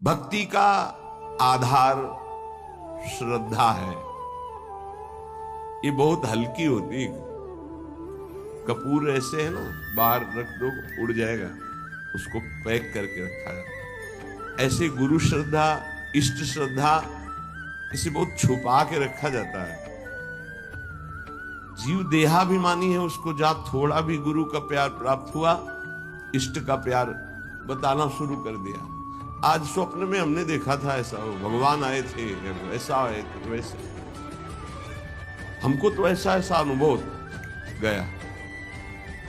भक्ति का आधार श्रद्धा है। ये बहुत हल्की होती है। कपूर ऐसे है ना, बाहर रख दो उड़ जाएगा, उसको पैक करके रखा जाता है। ऐसे गुरु श्रद्धा, इष्ट श्रद्धा, इसे बहुत छुपा के रखा जाता है। जीव देहाभिमानी है, उसको जब थोड़ा भी गुरु का प्यार प्राप्त हुआ, इष्ट का प्यार बताना शुरू कर दिया। आज स्वप्न में हमने देखा था ऐसा, भगवान आए थे, ऐसा आए थे, वैसे हमको तो ऐसा ऐसा अनुभव गया,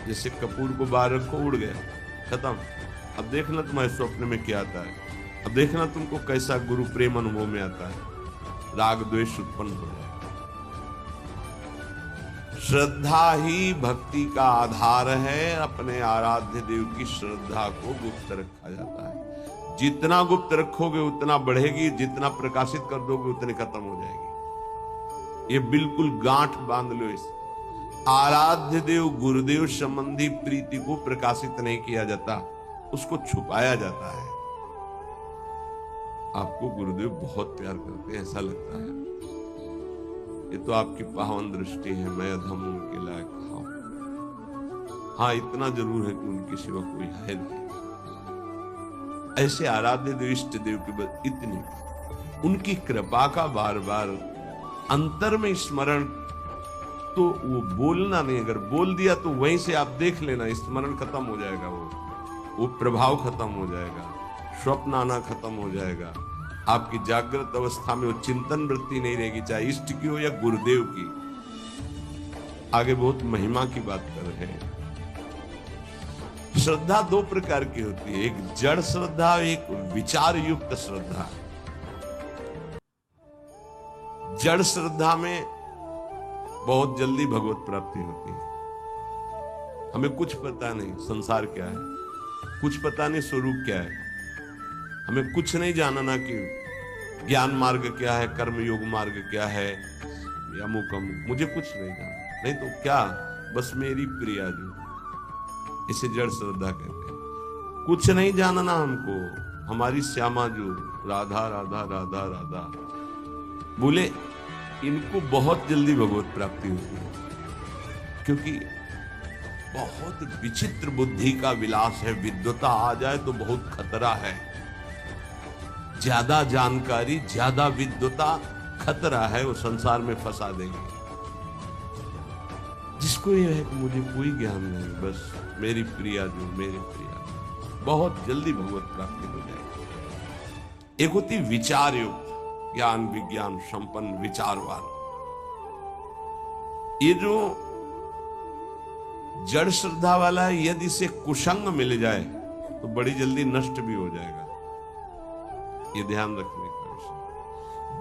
जैसे कपूर को बाहर रखो उड़ गया, खत्म। अब देखना तुम्हारे स्वप्न में क्या आता है, अब देखना तुमको कैसा गुरु प्रेम अनुभव में आता है, राग द्वेष उत्पन्न हो जाए। श्रद्धा ही भक्ति का आधार है। अपने आराध्य देव की श्रद्धा को गुप्त रखा जाता है। जितना गुप्त रखोगे उतना बढ़ेगी, जितना प्रकाशित कर दोगे उतने खत्म हो जाएगी। ये बिल्कुल गांठ बांध लो। इस आराध्य देव गुरुदेव संबंधी प्रीति को प्रकाशित नहीं किया जाता, उसको छुपाया जाता है। आपको गुरुदेव बहुत प्यार करते हैं, ऐसा लगता है। ये तो आपकी पावन दृष्टि है, मैं अधम उनके लायक हूं। हाँ, इतना जरूर है कि उनके सिवा कोई है नहीं। ऐसे आराध्य देव इष्ट देव की बस इतनी उनकी कृपा का बार बार अंतर में स्मरण, तो वो बोलना नहीं, अगर बोल दिया तो वहीं से आप देख लेना, स्मरण खत्म हो जाएगा, वो प्रभाव खत्म हो जाएगा, स्वप्न आना खत्म हो जाएगा। आपकी जागृत अवस्था में वो चिंतन वृत्ति नहीं रहेगी, चाहे इष्ट की हो या गुरुदेव की। आगे बहुत महिमा की बात कर रहे हैं। श्रद्धा दो प्रकार की होती है, एक जड़ श्रद्धा, एक विचार युक्त श्रद्धा। जड़ श्रद्धा में बहुत जल्दी भगवत प्राप्ति होती है। हमें कुछ पता नहीं संसार क्या है, कुछ पता नहीं स्वरूप क्या है, हमें कुछ नहीं जानना कि ज्ञान मार्ग क्या है, कर्म योग मार्ग क्या है, या अमुक अमुक, मुझे कुछ नहीं जानना। नहीं तो क्या, बस मेरी प्रिया जो, इसे जड़ श्रद्धा कहते हैं। कुछ नहीं जानना हमको, हमारी श्यामा जो, राधा राधा राधा राधा बोले, इनको बहुत जल्दी भगवत प्राप्ति होती है, क्योंकि बहुत विचित्र बुद्धि का विलास है। विद्वता आ जाए तो बहुत खतरा है। ज्यादा जानकारी, ज्यादा विद्वता खतरा है, वो संसार में फंसा देंगे। जिसको ये है कि मुझे कोई ज्ञान नहीं, बस मेरी प्रिया जो, मेरी प्रिया, बहुत जल्दी भगवत प्राप्ति हो जाएगी। एक होती विचार युक्त, ज्ञान विज्ञान संपन्न विचारवान। ये जो जड़ श्रद्धा वाला है, यदि इसे कुसंग मिल जाए तो बड़ी जल्दी नष्ट भी हो जाएगा। ये ध्यान रखने का विषय।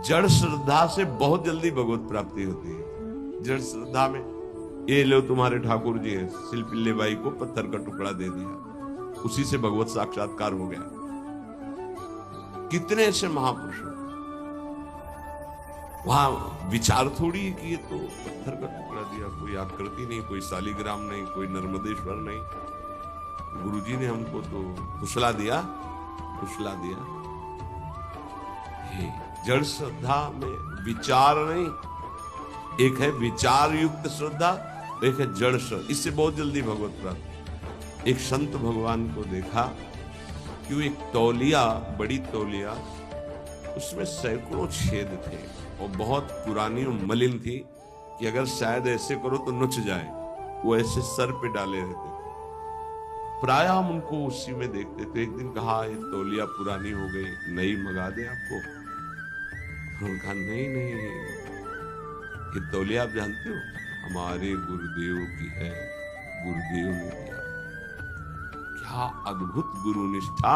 जड़ श्रद्धा से बहुत जल्दी भगवत प्राप्ति होती है। जड़ श्रद्धा में ये लो, तुम्हारे ठाकुर जी है, सिलपिल्ले बाई को पत्थर का टुकड़ा दे दिया, उसी से भगवत साक्षात्कार हो गया। कितने ऐसे महापुरुषों, वहां विचार थोड़ी है कि ये तो पत्थर का टुकड़ा दिया, कोई आकृति नहीं, कोई शालिग्राम नहीं, कोई नर्मदेश्वर नहीं, गुरुजी ने हमको तो कुशला दिया, कुशला दिया। जड़ श्रद्धा में विचार नहीं, एक है विचार युक्त श्रद्धा, एक है जड़ श्रद्धा। इससे बहुत जल्दी भगवत प्राप्त। एक संत भगवान को देखा कि वो एक तौलिया, बड़ी तौलिया, उसमें सैकड़ों छेद थे और बहुत पुरानी और मलिन थी कि अगर शायद ऐसे करो तो नुच जाए, वो ऐसे सर पे डाले रहते थे। प्राय हम उनको उसी में देखते थे। एक दिन कहा, ये तौलिया पुरानी हो गई, नई मंगा दे आपको। उन्होंने कहा नहीं नहीं, ये तौलिया आप जानते हो, हमारे गुरुदेव की है, गुरुदेव ने दिया। क्या अद्भुत गुरु निष्ठा!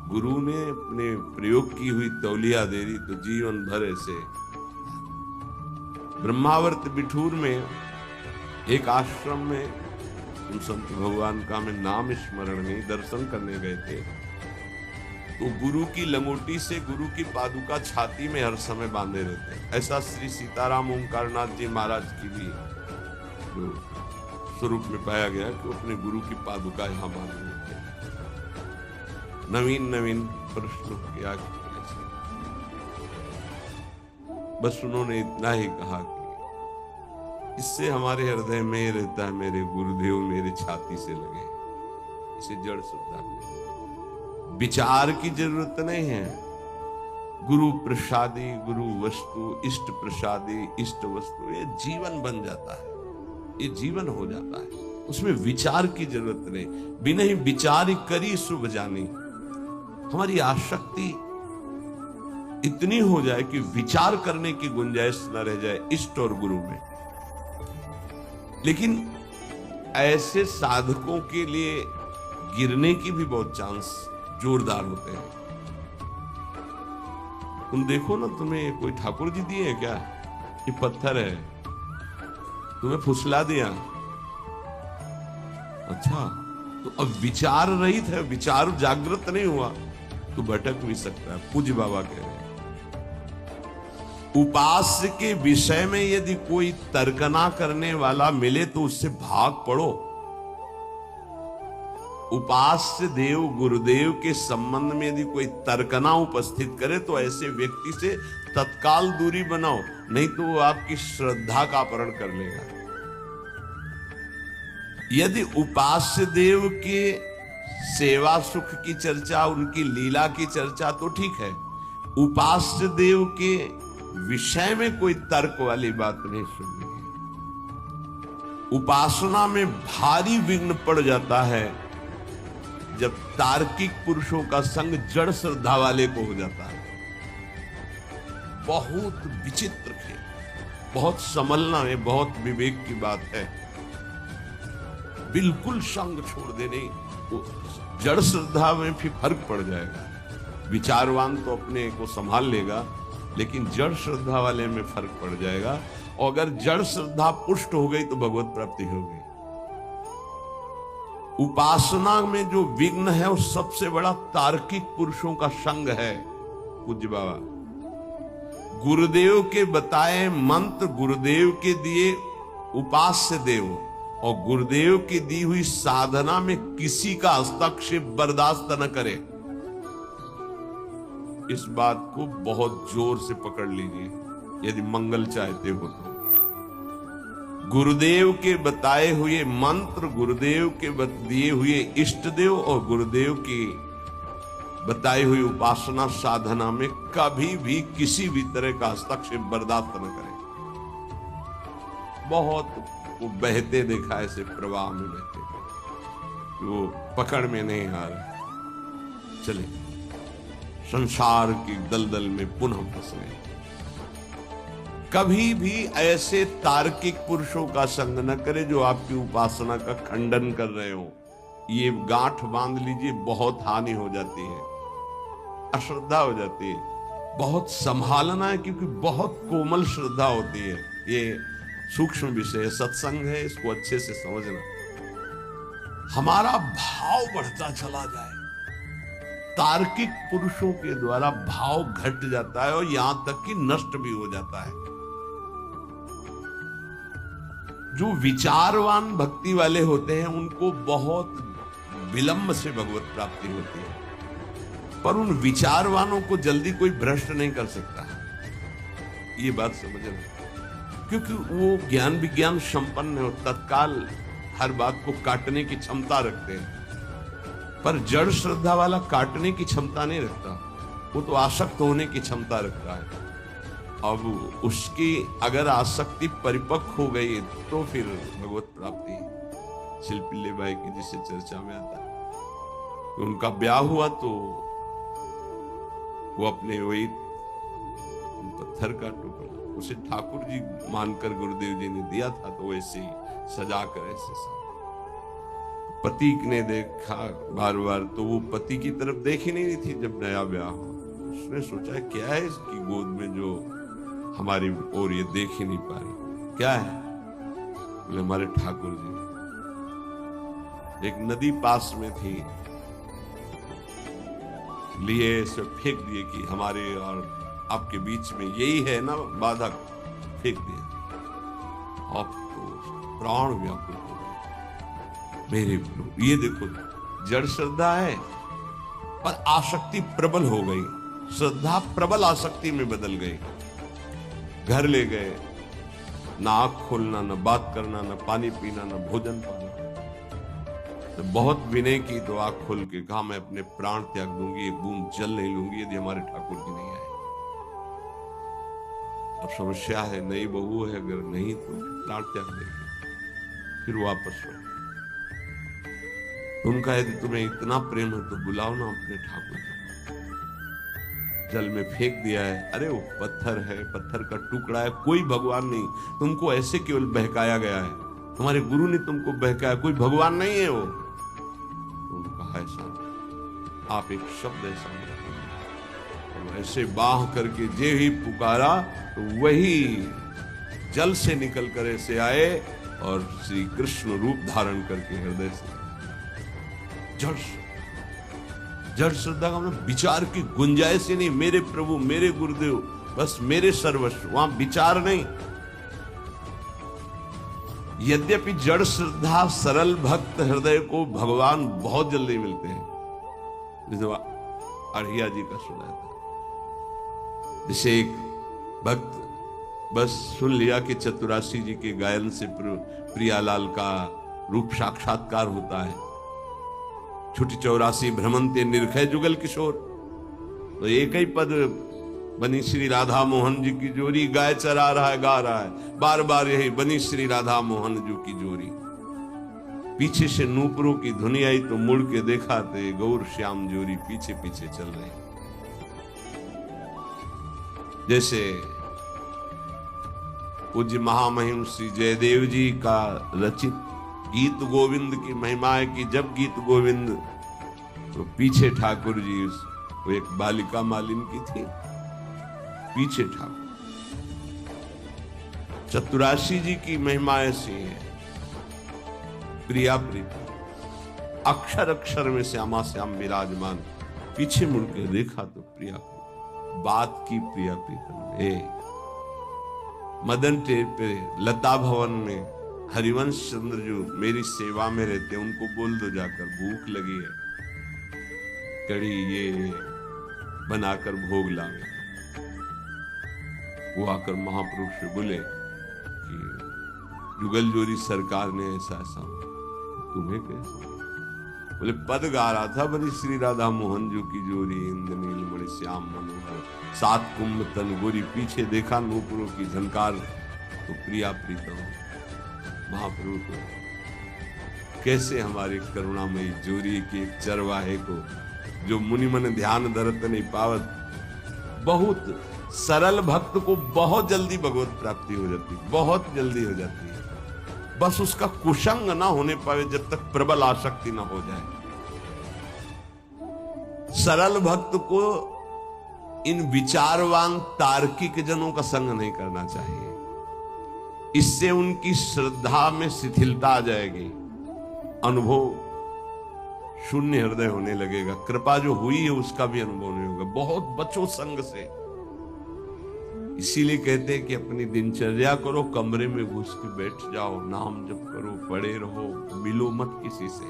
गुरु ने अपने प्रयोग की हुई तौलिया दे दी तो जीवन भर ऐसे। ब्रह्मावर्त बिठूर में एक आश्रम में उन संत भगवान का हमें नाम स्मरण नहीं, दर्शन करने गए थे, तो गुरु की लंगोटी से गुरु की पादुका छाती में हर समय बांधे रहते। ऐसा श्री सीताराम ओंकारनाथ जी महाराज की भी जो स्वरूप में पाया गया कि अपने गुरु की पादुका यहाँ बांधे रहते। नवीन नवीन प्रश्न किया कि कैसे। बस उन्होंने इतना ही कहा कि इससे हमारे हृदय में रहता है, मेरे गुरुदेव मेरे छाती से लगे। इसे जड़ श्रद्धा कहते। विचार की जरूरत नहीं है। गुरु प्रसादी गुरु वस्तु, इष्ट प्रसादी इष्ट वस्तु, ये जीवन बन जाता है, ये जीवन हो जाता है। उसमें विचार की जरूरत नहीं। बिना ही विचार करी शुभ जानी। हमारी आसक्ति इतनी हो जाए कि विचार करने की गुंजाइश न रह जाए इष्ट और गुरु में। लेकिन ऐसे साधकों के लिए गिरने की भी बहुत चांस जोरदार होते हैं। तुम देखो ना, तुम्हें कोई ठाकुर जी दिए क्या? ये पत्थर है, तुम्हें फुसला दिया, अच्छा तो अब विचार रहित है, विचार जागृत नहीं हुआ तो भटक भी सकता है। पूज्य बाबा कह रहे हैं उपास्य के विषय में यदि कोई तर्कना करने वाला मिले तो उससे भाग पड़ो। उपास्य देव गुरुदेव के संबंध में यदि कोई तर्कना उपस्थित करे तो ऐसे व्यक्ति से तत्काल दूरी बनाओ, नहीं तो वो आपकी श्रद्धा का अपहरण कर लेगा। यदि उपास्य देव के सेवा सुख की चर्चा, उनकी लीला की चर्चा तो ठीक है, उपास्य देव के विषय में कोई तर्क वाली बात नहीं सुननी है। उपासना में भारी विघ्न पड़ जाता है जब तार्किक पुरुषों का संग जड़ श्रद्धा वाले को हो जाता है। बहुत विचित्र खेल, बहुत संभलना है, बहुत विवेक की बात है। बिल्कुल संग छोड़ देने, जड़ श्रद्धा में फिर फर्क पड़ जाएगा। विचारवान तो अपने को संभाल लेगा, लेकिन जड़ श्रद्धा वाले में फर्क पड़ जाएगा। और अगर जड़ श्रद्धा पुष्ट हो गई तो भगवत प्राप्ति हो गई। उपासना में जो विघ्न है वो सबसे बड़ा तार्किक पुरुषों का संग है। पूज्य बाबा गुरुदेव के बताए मंत्र, गुरुदेव के दिए उपास्य देव और गुरुदेव की दी हुई साधना में किसी का हस्तक्षेप बर्दाश्त न करे। इस बात को बहुत जोर से पकड़ लीजिए यदि मंगल चाहते हो तो। गुरुदेव के बताए हुए मंत्र, गुरुदेव के दिए हुए इष्ट देव और गुरुदेव की बताई हुई उपासना साधना में कभी भी किसी भी तरह का हस्तक्षेप बर्दाश्त न करें। बहुत वो बहते देखा ऐसे प्रवाह में बहते, वो पकड़ में नहीं आ रहा, चले संसार की दलदल में पुनः फंस गए। कभी भी ऐसे तार्किक पुरुषों का संग न करे जो आपकी उपासना का खंडन कर रहे हो। ये गांठ बांध लीजिए, बहुत हानि हो जाती है, अश्रद्धा हो जाती है। बहुत संभालना है क्योंकि बहुत कोमल श्रद्धा होती है। ये सूक्ष्म विषय सत्संग है, इसको अच्छे से समझना। हमारा भाव बढ़ता चला जाए, तार्किक पुरुषों के द्वारा भाव घट जाता है और यहां तक कि नष्ट भी हो जाता है। जो विचारवान भक्ति वाले होते हैं उनको बहुत विलंब से भगवत प्राप्ति होती है, पर उन विचारवानों को जल्दी कोई भ्रष्ट नहीं कर सकता। ये बात समझना, क्योंकि वो ज्ञान विज्ञान संपन्न है और तत्काल हर बात को काटने की क्षमता रखते हैं। पर जड़ श्रद्धा वाला काटने की क्षमता नहीं रखता, वो तो आसक्त होने की क्षमता रखता है। अब उसकी अगर आसक्ति परिपक्व हो गई तो फिर भगवत प्राप्ति। शिल्पी भाई की जिससे चर्चा में आता है, उनका ब्याह हुआ तो वो अपने वही पत्थर का टुकड़ा उसे ठाकुर जी मानकर गुरुदेव जी ने दिया था, तो वैसे ही सजा कर ऐसे पति ने देखा बार बार, तो वो पति की तरफ देख ही नहीं थी जब नया ब्याह हुआ। उसने सोचा क्या है इसकी गोद में जो हमारी ओर ये देख ही नहीं पा रही, क्या है? बोले हमारे ठाकुर जी। एक नदी पास में थी, लिए इसे फेंक दिए कि हमारे और आपके बीच में यही है ना बाधक, फेंक दिया। अब तो प्राण व्याकुल हो गए मेरे प्रभु। ये देखो जड़ श्रद्धा है पर आसक्ति प्रबल हो गई, श्रद्धा प्रबल आसक्ति में बदल गई। घर ले गए, ना आंख खोलना, ना बात करना, ना पानी पीना, ना भोजन पाना। तो बहुत विनय की तो आंख खोल के कहा, मैं अपने प्राण त्याग दूंगी, एक बूंद जल नहीं लूंगी यदि हमारे ठाकुर जी नहीं आए। अब समस्या है, नई बहू है, अगर नहीं तो प्राण त्याग देगी। फिर वापस हो। उनका यदि तुम्हें इतना प्रेम है तो बुलाओ ना अपने ठाकुर जी। जल में फेंक दिया है, अरे वो पत्थर है, पत्थर का टुकड़ा है, कोई भगवान नहीं, तुमको ऐसे केवल बहकाया गया है, तुम्हारे गुरु ने तुमको बहकाया, कोई भगवान नहीं है वो। उनका ऐसा आप एक शब्द ऐसा नहीं, ऐसे बाह करके जे ही पुकारा तो वही जल से निकल कर ऐसे आए और श्री कृष्ण रूप धारण करके हृदय से जड़ श्रद्धा का मतलब विचार की गुंजाइश ही नहीं, मेरे प्रभु, मेरे गुरुदेव, बस मेरे सर्वस्व, वहां विचार नहीं। यद्यपि जड़ श्रद्धा सरल भक्त हृदय को भगवान बहुत जल्दी मिलते हैं। जैसे अढ़िया जी का सुना था, जैसे एक भक्त बस सुन लिया कि चतुरासी जी के गायन से प्रियालाल का रूप साक्षात्कार होता है, छुटी 84 भ्रमंते निर्खय जुगल किशोर, तो एक ही पद बनी श्री राधा मोहन जी की जोरी, गाय चरा रहा है, गा रहा है, बार बार यही बनी श्री राधा मोहन जी की जोरी। पीछे से नूपुरों की धुनी आई तो मुड़ के देखा तो गौर श्याम जोरी पीछे पीछे चल रहे। जैसे पूज्य महामहिम श्री जयदेव जी का रचित गीत गोविंद की महिमा है कि जब गीत गोविंद तो पीछे ठाकुर जी, वो एक बालिका मालिन की थी, पीछे ठाकुर। चतुरासी जी की महिमा ऐसी है, प्रिया प्रीतम, अक्षर अक्षर में श्यामा श्याम विराजमान, पीछे मुड़ के देखा तो प्रिया प्रीतम, बात की प्रिया प्रीतम। मदन टेप पे लता भवन में हरिवंश चंद्र जो मेरी सेवा में रहते, उनको बोल दो जाकर भूख लगी है, कड़ी ये बनाकर भोग लावे। वो आकर महापुरुष से बोले कि जुगल जोरी सरकार ने ऐसा ऐसा, तुम्हें कैसे? बोले पद गा रहा था, बनी श्री राधा मोहन जी की जोरी, इंद्रनील मणि श्याम मनोहर, 7 कुंभ तन गोरी, पीछे देखा नूपुरों की झनकार तो प्रिया प्रीतम। महाप्रभु को कैसे हमारी करुणामयी जोरी के एक चरवाहे को, जो मुनि मन ध्यान धरत नहीं पावत, बहुत सरल भक्त को बहुत जल्दी भगवत प्राप्ति हो जाती है, बहुत जल्दी हो जाती है। बस उसका कुसंग ना होने पावे जब तक प्रबल आसक्ति ना हो जाए। सरल भक्त को इन विचारवान तार्किक जनों का संग नहीं करना चाहिए, इससे उनकी श्रद्धा में शिथिलता आ जाएगी, अनुभव शून्य हृदय होने लगेगा, कृपा जो हुई है उसका भी अनुभव नहीं होगा। बहुत बचो संग से। इसीलिए कहते हैं कि अपनी दिनचर्या करो, कमरे में घुस के बैठ जाओ, नाम जप करो, पढ़े रहो, मिलो मत किसी से।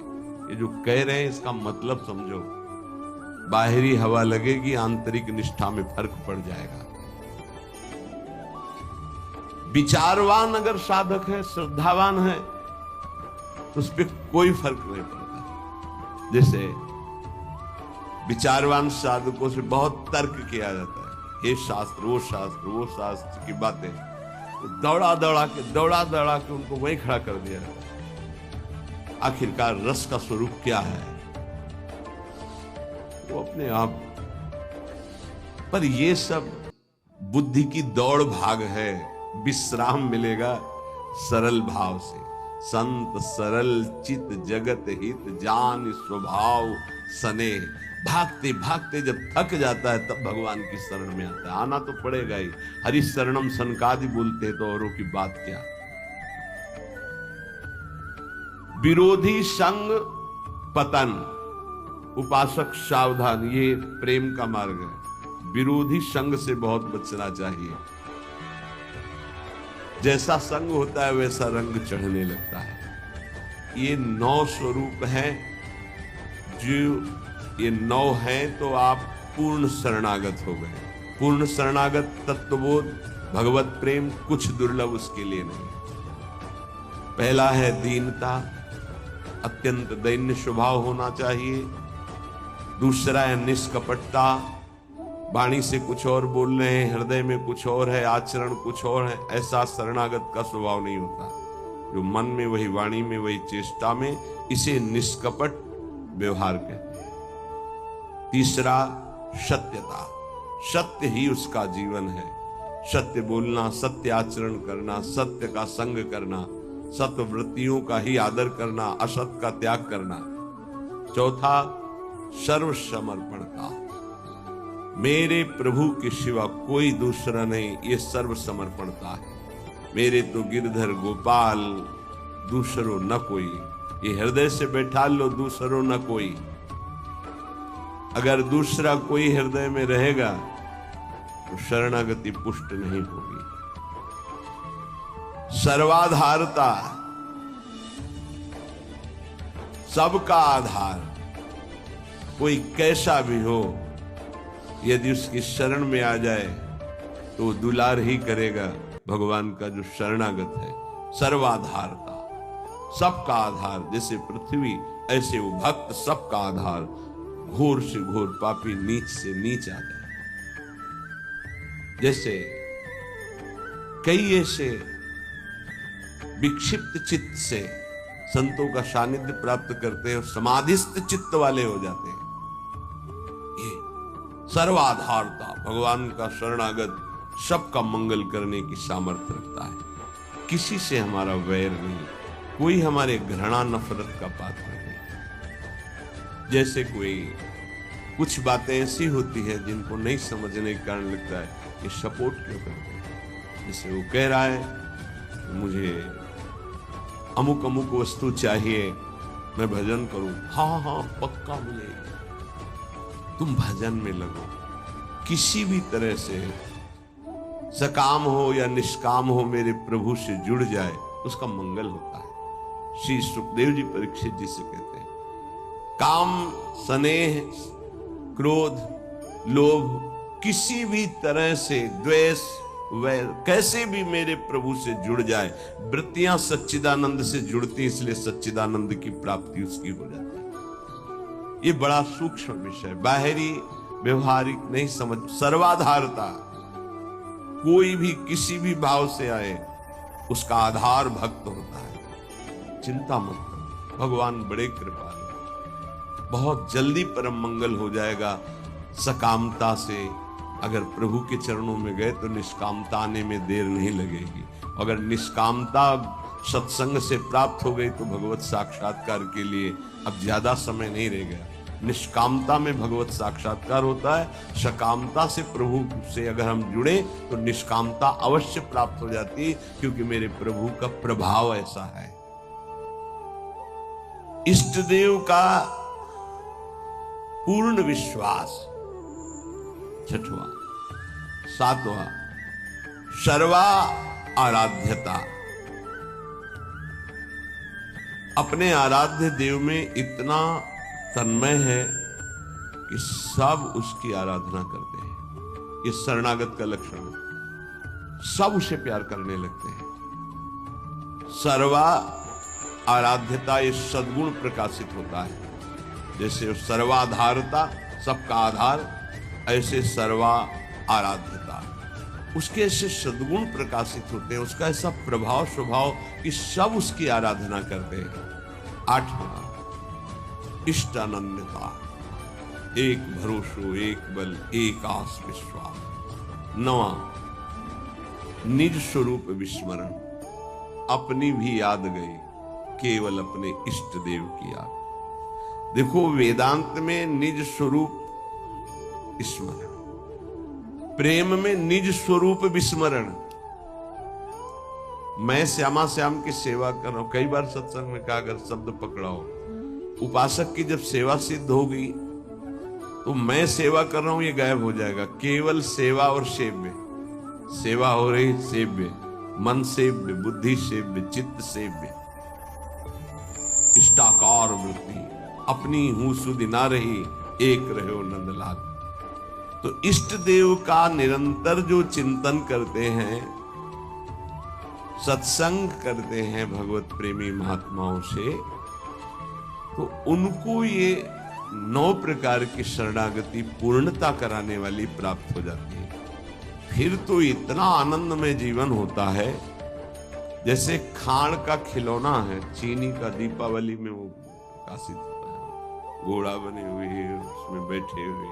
ये जो कह रहे हैं इसका मतलब समझो, बाहरी हवा लगेगी, आंतरिक निष्ठा में फर्क पड़ जाएगा। विचारवान अगर साधक है, श्रद्धावान है, तो उस पर कोई फर्क नहीं पड़ता। जैसे विचारवान साधकों से बहुत तर्क किया जाता है, ये शास्त्र वो शास्त्र की बातें, तो दौड़ा दौड़ा के उनको वहीं खड़ा कर दिया जाता है। आखिरकार रस का स्वरूप क्या है वो अपने आप। पर ये सब बुद्धि की दौड़ भाग है, विश्राम मिलेगा सरल भाव से। संत सरल चित जगत हित जान स्वभाव सने। भागते भागते जब थक जाता है तब भगवान की शरण में आता है, आना तो पड़ेगा ही। हरि शरणम सनकादि बोलते तो औरों की बात क्या। विरोधी संग पतन, उपासक सावधान, ये प्रेम का मार्ग है। विरोधी संग से बहुत बचना चाहिए। जैसा संग होता है वैसा रंग चढ़ने लगता है। ये 9 स्वरूप हैं जो ये 9 हैं तो आप पूर्ण शरणागत हो गए। पूर्ण शरणागत तत्वबोध, भगवत प्रेम कुछ दुर्लभ उसके लिए नहीं। पहला है दीनता, अत्यंत दैन्य स्वभाव होना चाहिए। दूसरा है निष्कपटता, वाणी से कुछ और बोल रहे हैं, हृदय में कुछ और है, आचरण कुछ और है, ऐसा शरणागत का स्वभाव नहीं होता। जो मन में वही, वाणी में वही, चेष्टा में, इसे निष्कपट व्यवहार कहते हैं। तीसरा सत्यता, सत्य ही उसका जीवन है। सत्य बोलना, सत्य आचरण करना, सत्य का संग करना, सत्य वृत्तियों का ही आदर करना, असत का त्याग करना। चौथा सर्वसमर्पणता, मेरे प्रभु के सिवा कोई दूसरा नहीं, ये सर्वसमर्पणता है। मेरे तो गिरधर गोपाल, दूसरो न कोई। ये हृदय से बैठा लो, दूसरो न कोई। अगर दूसरा कोई हृदय में रहेगा तो शरणागति पुष्ट नहीं होगी। सर्वाधारता, सबका आधार, कोई कैसा भी हो, यदि उसकी शरण में आ जाए तो दुलार ही करेगा भगवान का जो शरणागत है। सर्वाधारता, सबका आधार, जैसे पृथ्वी ऐसे वो भक्त सबका आधार। घोर से घोर पापी नीच से नीच आ जाए। जैसे कई ऐसे विक्षिप्त चित्त से संतों का सानिध्य प्राप्त करते हैं और समाधिस्थ चित्त वाले हो जाते हैं। ये सर्वाधारता, भगवान का शरणागत सबका मंगल करने की सामर्थ्य रखता है। किसी से हमारा वैर नहीं, कोई हमारे घृणा नफरत का पात्र नहीं। जैसे कोई कुछ बातें ऐसी होती हैं जिनको नहीं समझने के कारण लगता है कि सपोर्ट क्यों करते हैं। जैसे वो कह रहा है मुझे अमुक अमुक वस्तु चाहिए, मैं भजन करूं। हाँ हाँ पक्का मिलेगी, तुम भजन में लगो। किसी भी तरह से सकाम हो या निष्काम हो, मेरे प्रभु से जुड़ जाए, उसका मंगल होता है। श्री सुखदेव जी परीक्षित जी से कहते हैं, काम, स्नेह, क्रोध, लोभ, किसी भी तरह से द्वेष, वैर, कैसे भी मेरे प्रभु से जुड़ जाए। वृत्तियां सच्चिदानंद से जुड़ती, इसलिए सच्चिदानंद की प्राप्ति उसकी हो जाती है। ये बड़ा सूक्ष्म विषय, बाहरी व्यवहारिक नहीं समझ। सर्वाधारता, कोई भी किसी भी भाव से आए, उसका आधार भक्त होता है। चिंता मत करो, भगवान बड़े कृपालु, बहुत जल्दी परम मंगल हो जाएगा। सकामता से अगर प्रभु के चरणों में गए तो निष्कामता आने में देर नहीं लगेगी। अगर निष्कामता सत्संग से प्राप्त हो गई तो भगवत साक्षात्कार के लिए अब ज्यादा समय नहीं रह गया। निष्कामता में भगवत साक्षात्कार होता है। सकामता से प्रभु से अगर हम जुड़े तो निष्कामता अवश्य प्राप्त हो जाती है, क्योंकि मेरे प्रभु का प्रभाव ऐसा है। इष्ट देव का पूर्ण विश्वास। छठवां, सातवां, सर्वा आराध्यता। अपने आराध्य देव में इतना तन्मय है कि सब उसकी आराधना करते हैं। ये शरणागत का लक्षण है। सब उसे प्यार करने लगते हैं। सर्वा आराध्यता, ये सद्गुण प्रकाशित होता है। जैसे सर्वाधारता, सबका आधार, ऐसे सर्वा आराध्यता, उसके ऐसे सद्गुण प्रकाशित होते हैं। उसका ऐसा प्रभाव स्वभाव कि सब उसकी आराधना करते हैं। आठवां, इष्टानन्यता, एक भरोसो, एक बल, एक आस विश्वास। नवां, निज स्वरूप विस्मरण, अपनी भी याद गई, केवल अपने इष्ट देव की याद। देखो, वेदांत में निज स्वरूप स्मरण, प्रेम में निज स्वरूप विस्मरण। मैं श्यामा श्याम की सेवा कर रहा हूं। कई बार सत्संग में कहा, अगर शब्द पकड़ाओ, उपासक की जब सेवा सिद्ध होगी तो मैं सेवा कर रहा हूं ये गायब हो जाएगा। केवल सेवा और सेव्य, सेवा हो रही, सेव्य, मन सेव्य, बुद्धि सेव्य, चित्त सेव्य, इष्टाकार वृत्ति, अपनी हूं सुधि ना रही, एक रहो नंदलाल। तो इष्ट देव का निरंतर जो चिंतन करते हैं, सत्संग करते हैं भगवत प्रेमी महात्माओं से, तो उनको ये 9 प्रकार की शरणागति पूर्णता कराने वाली प्राप्त हो जाती है। फिर तो इतना आनंदमय जीवन होता है जैसे खाण का खिलौना है, चीनी का, दीपावली में वो प्रकाशित होता है, घोड़ा बने हुए उसमें बैठे हुए।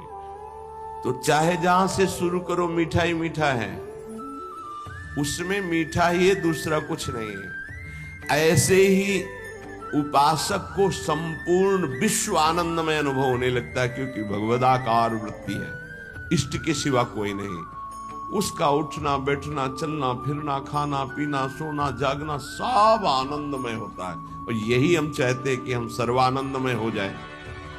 तो चाहे जहां से शुरू करो मीठा ही मीठा है, उसमें मीठा ही है, दूसरा कुछ नहीं है। ऐसे ही उपासक को संपूर्ण विश्व आनंदमय अनुभव होने लगता है, क्योंकि भगवदाकार वृत्ति है, इष्ट के सिवा कोई नहीं। उसका उठना बैठना चलना फिरना खाना पीना सोना जागना सब आनंदमय होता है। और यही हम चाहते हैं कि हम सर्वानंदमय हो जाए,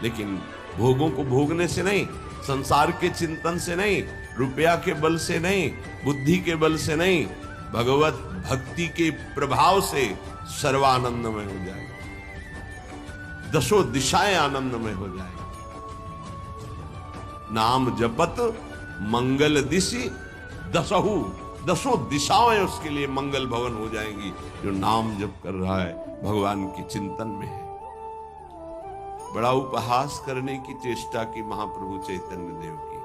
लेकिन भोगों को भोगने से नहीं, संसार के चिंतन से नहीं, रुपया के बल से नहीं, बुद्धि के बल से नहीं, भगवत भक्ति के प्रभाव से सर्वानंदमय हो जाए, दशों दिशाएं आनंदमय हो जाए। नाम जपत मंगल दिशि दसहु, दसों दिशाएं उसके लिए मंगल भवन हो जाएंगी, जो नाम जप कर रहा है, भगवान के चिंतन में है। बड़ा उपहास करने की चेष्टा की महाप्रभु चैतन्य देव की।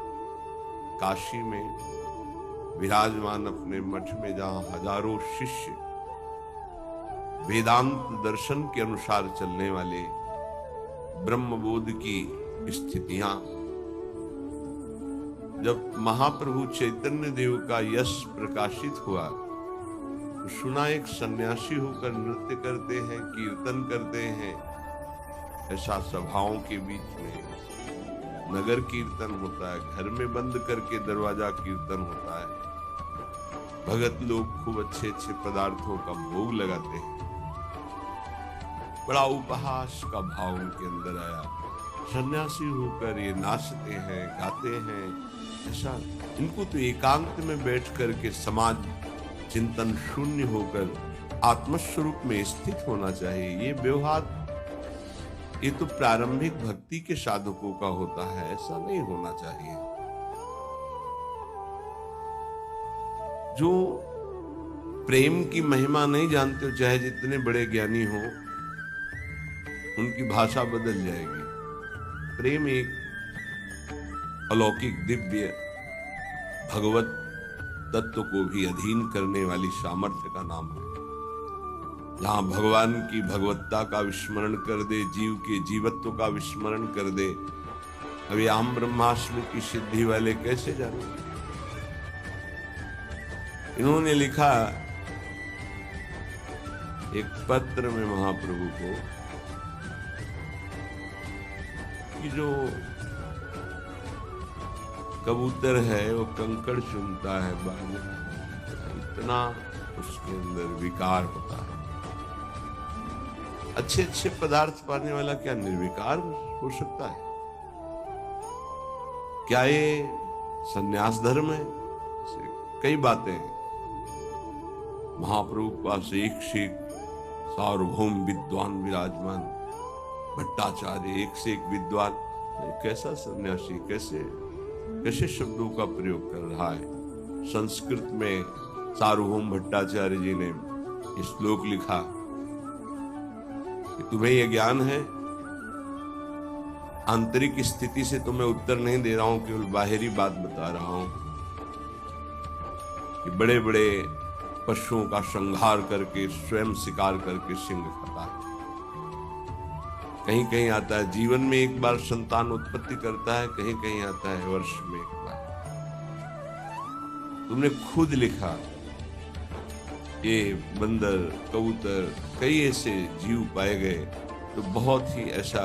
काशी में विराजमान अपने मठ में, जहां हजारों शिष्य वेदांत दर्शन के अनुसार चलने वाले, ब्रह्मबोध की स्थितियां, जब महाप्रभु चैतन्य देव का यश प्रकाशित हुआ, तो सुना एक सन्यासी होकर नृत्य करते हैं, कीर्तन करते हैं। ऐसा सभाओं के बीच में नगर कीर्तन होता है, घर में बंद करके दरवाजा कीर्तन होता है। भगत लोग खूब अच्छे अच्छे पदार्थों का भोग लगाते हैं। बड़ा उपहास का भाव उनके अंदर आया। सन्यासी होकर ये नाचते हैं, गाते हैं, ऐसा इनको तो एकांत में बैठ करके समाज चिंतन शून्य होकर आत्मस्वरूप में स्थित होना चाहिए। ये व्यवहार, ये तो प्रारंभिक भक्ति के साधकों का होता है, ऐसा नहीं होना चाहिए। जो प्रेम की महिमा नहीं जानते हो, चाहे जितने बड़े ज्ञानी हो, उनकी भाषा बदल जाएगी। प्रेम एक अलौकिक दिव्य भगवत तत्व को भी अधीन करने वाली सामर्थ्य का नाम है। जहां भगवान की भगवत्ता का विस्मरण कर दे, जीव के जीवत्व का विस्मरण कर दे। अभी आम ब्रह्मास्म की सिद्धि वाले कैसे जाने? इन्होंने लिखा एक पत्र में महाप्रभु को कि जो कबूतर है वो कंकड़ चुनता है, इतना उसके अंदर विकार होता है। अच्छे अच्छे पदार्थ पाने वाला क्या निर्विकार हो सकता है? क्या ये संन्यास धर्म है? कई बातें हैं। महाप्रभु के पास एक से एक सार्वभौम विद्वान विराजमान, भट्टाचार्य एक से एक विद्वान। कैसा सन्यासी, कैसे शब्दों का प्रयोग कर रहा है। संस्कृत में सार्वभौम भट्टाचार्य जी ने श्लोक लिखा कि तुम्हें यह ज्ञान है, आंतरिक स्थिति से तुम्हें उत्तर नहीं दे रहा हूं, केवल बाहरी बात बता रहा हूं कि बड़े बड़े पशुओं का संहार करके स्वयं शिकार करके सिंह खाता है। कहीं कहीं आता है जीवन में एक बार संतान उत्पत्ति करता है, कहीं कहीं आता है वर्ष में एक बार। तुमने खुद लिखा ये बंदर, कबूतर, कई ऐसे जीव पाए गए तो बहुत ही ऐसा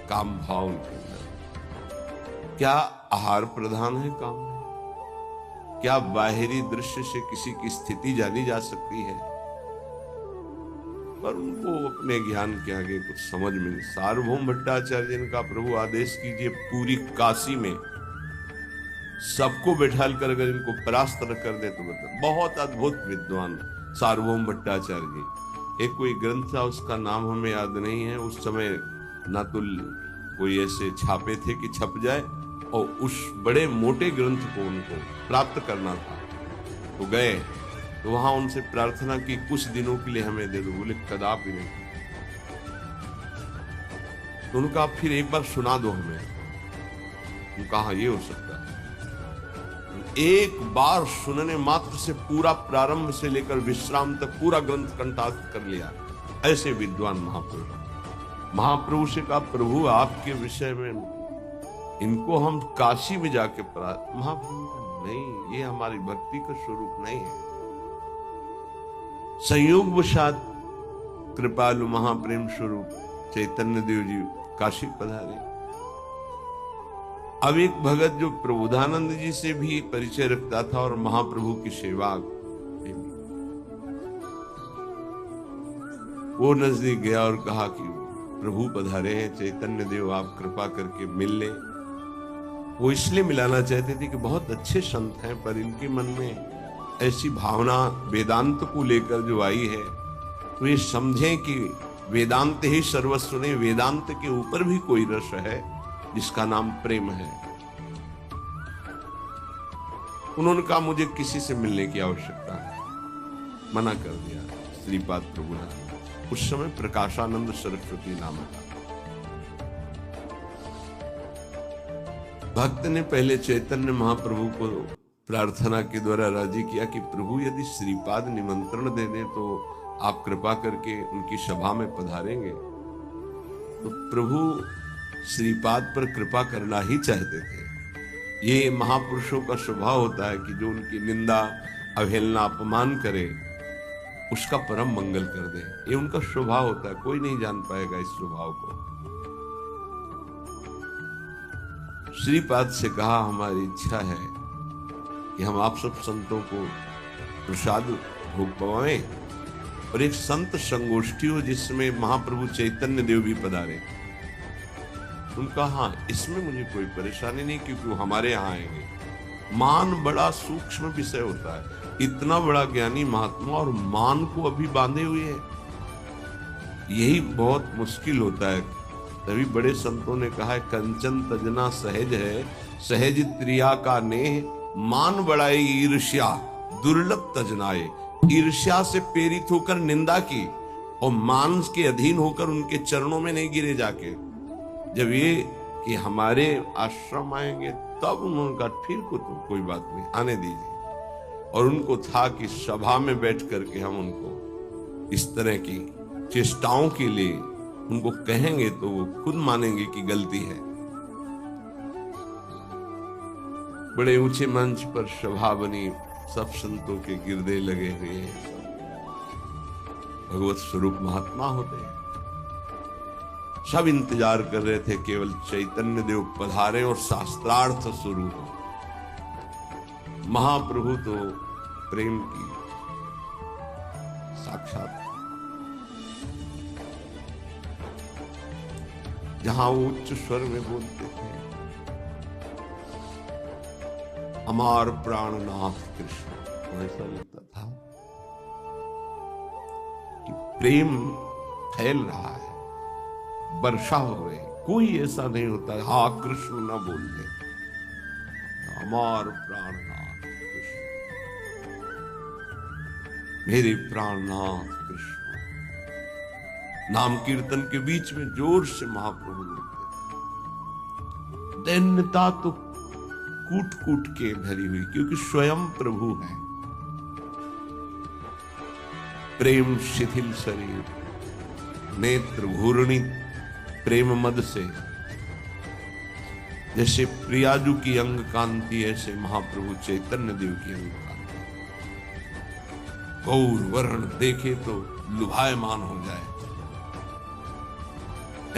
काम भाव उनके अंदर। क्या आहार प्रधान है काम में? क्या बाहरी दृश्य से किसी की स्थिति जानी जा सकती है? पर उनको अपने ज्ञान के आगे कुछ समझ में नहीं। सार्वभौम भट्टाचार्य जी ने कहा, प्रभु आदेश कीजिए, पूरी काशी में सबको बैठाल कर अगर इनको परास्त न कर दे तो मतलब। बहुत अद्भुत विद्वान सार्वभौम भट्टाचार्य जी। एक कोई ग्रंथ था, उसका नाम हमें याद नहीं है। उस समय ना तो कोई ऐसे छापे थे कि छप जाए, और उस बड़े मोटे ग्रंथ को उनको प्राप्त करना था। तो गए तो वहां उनसे प्रार्थना की, कुछ दिनों के लिए हमें दे दो। बोले कदापि नहीं। तो उनका फिर एक बार सुना दो हमें। उनका हाँ ये हो सकता है। एक बार सुनने मात्र से पूरा प्रारंभ से लेकर विश्राम तक पूरा ग्रंथ कंठास्थ कर लिया। ऐसे विद्वान महाप्रभु से कहा, प्रभु आपके विषय में इनको हम काशी में जाके महाप्रभु का नहीं, ये हमारी भक्ति का स्वरूप नहीं है। संयोगवशात कृपालु महाप्रेम स्वरूप चैतन्य देव जी काशी पधारे। अब एक भगत जो प्रबोधानंद जी से भी परिचय रखता था और महाप्रभु की सेवा, वो नजदीक गया और कहा कि प्रभु पधारे हैं, चैतन्य देव आप कृपा करके मिल ले। वो इसलिए मिलाना चाहते थे कि बहुत अच्छे संत हैं, पर इनके मन में ऐसी भावना वेदांत को लेकर जो आई है, तो ये समझें कि वेदांत ही सर्वस्व नहीं, वेदांत के ऊपर भी कोई रस है जिसका नाम प्रेम है। उन्होंने कहा मुझे किसी से मिलने की आवश्यकता है, मना कर दिया श्रीपाद प्रभुनाथ। उस समय प्रकाशानंद सरस्वती नाम था। भक्त ने पहले चैतन्य महाप्रभु को प्रार्थना के द्वारा राजी किया कि प्रभु यदि श्रीपाद निमंत्रण दे दें तो आप कृपा करके उनकी सभा में पधारेंगे। तो प्रभु श्रीपाद पर कृपा करना ही चाहते थे। ये महापुरुषों का स्वभाव होता है कि जो उनकी निंदा, अवहेलना, अपमान करे उसका परम मंगल कर दे। ये उनका स्वभाव होता है, कोई नहीं जान पाएगा इस स्वभाव को। श्रीपाद से कहा हमारी इच्छा है कि हम आप सब संतों को प्रसाद भोग पवाएं और एक संत संगोष्ठी हो जिसमें महाप्रभु चैतन्य देव भी पधारे। उनका हाँ इसमें मुझे कोई परेशानी नहीं, क्योंकि वो हमारे यहाँ आएंगे। मान बड़ा सूक्ष्म विषय होता है। इतना बड़ा ज्ञानी महात्मा और मान को अभी बांधे हुए है, यही बहुत मुश्किल होता है। तभी बड़े संतों ने कहा है, कंचन तजना सहज है, सहज त्रिया का नेह, मान बढ़ाई ईर्ष्या दुर्लभ तजनाए। ईर्ष्या से प्रेरित होकर निंदा की और मान के अधीन होकर उनके चरणों में नहीं गिरे जाके। जब ये कि हमारे आश्रम आएंगे तब उन्होंने कहा फिर को तो कोई बात नहीं, आने दीजिए। और उनको था कि सभा में बैठ करके हम उनको इस तरह की चेष्टाओं के लिए उनको कहेंगे तो वो खुद मानेंगे कि गलती है। बड़े ऊंचे मंच पर सभा बनी, सब संतों के गिरदे लगे हुए हैं। भगवत स्वरूप महात्मा होते हैं। सब इंतजार कर रहे थे केवल चैतन्य देव पधारे और शास्त्रार्थ शुरू हो। महाप्रभु तो प्रेम की साक्षात, जहां वो उच्च स्वर में बोलते थे, हमार प्राणनाथ कृष्ण, ऐसा लगता था कि प्रेम फैल रहा है, वर्षा हो रही। कोई ऐसा नहीं होता हा कृष्ण ना बोलते, हमार प्राणनाथ कृष्ण, मेरे प्राणनाथ कृष्ण। नाम कीर्तन के बीच में जोर से महाप्रभु बोलते थे। दैन्यता तो कूट कूट के भरी हुई, क्योंकि स्वयं प्रभु है। प्रेम शिथिल शरीर, नेत्र घूर्णी प्रेम मद से, जैसे प्रियाजू की अंग कांति, ऐसे महाप्रभु चैतन्य देव की अंग कांति। गौर वर्ण देखे तो लुभायमान हो जाए,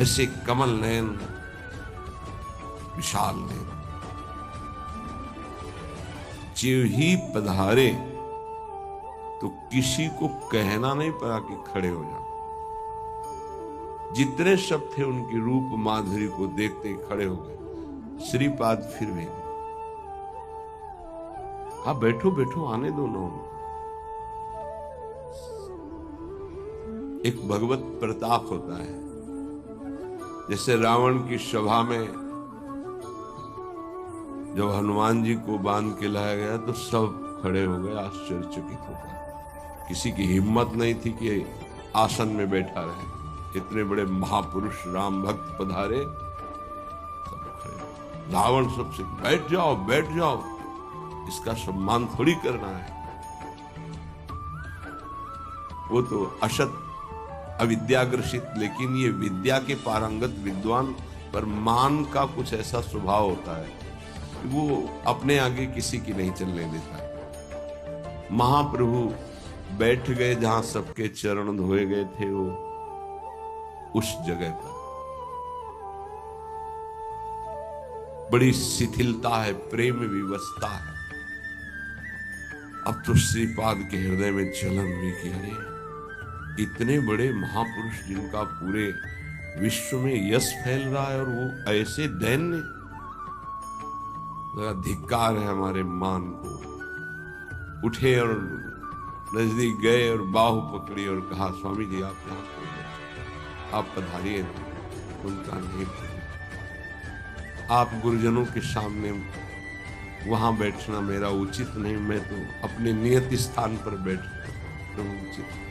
ऐसे कमल नयन, विशाल नयन। जीव ही पधारे तो किसी को कहना नहीं पड़ा कि खड़े हो जाओ। जितने सब थे उनकी रूप माधुरी को देखते ही खड़े हो गए। श्रीपाद फिर भी, हाँ बैठो बैठो, आने दो ना। एक भगवत प्रताप होता है जैसे रावण की सभा में जब हनुमान जी को बांध के लाया गया तो सब खड़े हो गए आश्चर्यचकित होकर। किसी की हिम्मत नहीं थी कि आसन में बैठा रहे। इतने बड़े महापुरुष राम भक्त पधारे, सब खड़े। रावण सबसे बैठ जाओ बैठ जाओ, इसका सम्मान थोड़ी करना है। वो तो असत अविद्याग्रसित, लेकिन ये विद्या के पारंगत विद्वान पर मान का कुछ ऐसा स्वभाव होता है कि वो अपने आगे किसी की नहीं चलने देता है। महाप्रभु बैठ गए जहां सबके चरण धोए गए थे, वो उस जगह पर बड़ी शिथिलता है, प्रेम विवशता है। अब तो श्रीपाद के हृदय में जलन हुई कि अरे इतने बड़े महापुरुष जिनका पूरे विश्व में यश फैल रहा है और वो ऐसे दैन्य, धिक्कार है हमारे मान को। उठे और नजदीक गए और बाहु पकड़ी और कहा, स्वामी जी आप यहाँ आप पधारिए। उनका नहीं, आप गुरुजनों के सामने वहां बैठना मेरा उचित नहीं, मैं तो अपने नियत स्थान पर बैठ उचित।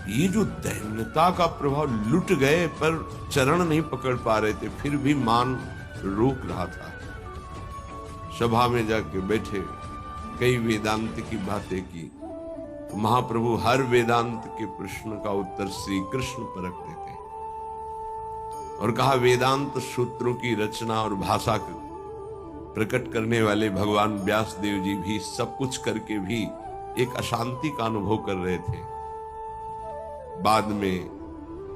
ये जो दैन्यता का प्रभाव, लुट गए पर चरण नहीं पकड़ पा रहे थे, फिर भी मान रोक रहा था। सभा में जाके बैठे, कई वेदांत की बातें की। महाप्रभु हर वेदांत के प्रश्न का उत्तर श्री कृष्ण पर रखते थे और कहा, वेदांत सूत्रों की रचना और भाषा प्रकट करने वाले भगवान व्यास देव जी भी सब कुछ करके भी एक अशांति का अनुभव कर रहे थे। बाद में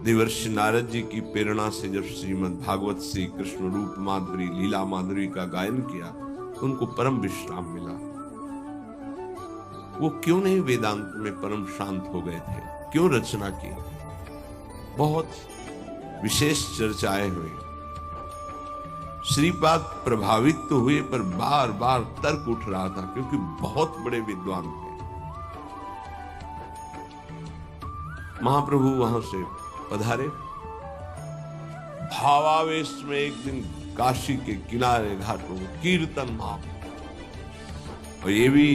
देवर्षि नारद जी की प्रेरणा से जब श्रीमद् भागवत श्री कृष्ण रूप माधुरी लीला माधुरी का गायन किया तो उनको परम विश्राम मिला। वो क्यों नहीं वेदांत में परम शांत हो गए थे, क्यों रचना की? बहुत विशेष चर्चाएं हुई। श्रीपाद प्रभावित तो हुए पर बार बार तर्क उठ रहा था, क्योंकि बहुत बड़े विद्वान थे। महाप्रभु वहां से पधारे, भावावेश में एक दिन काशी के किनारे घाटों में कीर्तन महाप्रभु, और ये भी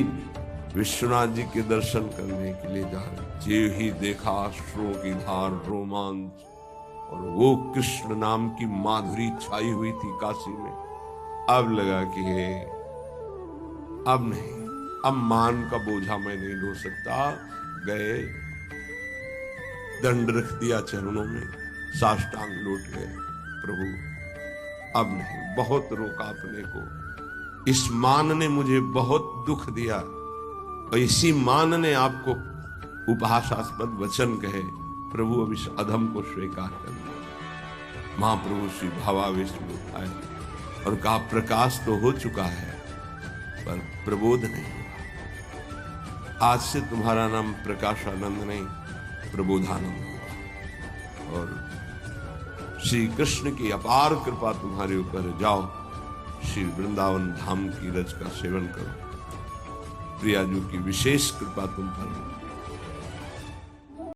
विश्वनाथ जी के दर्शन करने के लिए जा रहे। जे ही देखा अश्रुओं की धार रोमांच, और वो कृष्ण नाम की माधुरी छाई हुई थी काशी में। अब लगा कि अब नहीं, अब मान का बोझा मैं नहीं ढो सकता। गए, दंड रख दिया चरणों में, साष्टांग लौट गए। प्रभु अब नहीं, बहुत रोका अपने को। इस मान ने मुझे बहुत दुख दिया, और इसी मान ने आपको उपहासास्पद वचन कहे। प्रभु अब इस अधम को स्वीकार कर लिया। महाप्रभु श्री भावावेश में उठाए और कहा, प्रकाश तो हो चुका है पर प्रबोध नहीं हुआ। आज से तुम्हारा नाम प्रकाशानंद नहीं, प्रबोधानंद होगा। और श्री कृष्ण की अपार कृपा तुम्हारे ऊपर। जाओ श्री वृंदावन धाम की रज का सेवन करो। प्रिया जी की विशेष कृपा तुम पर।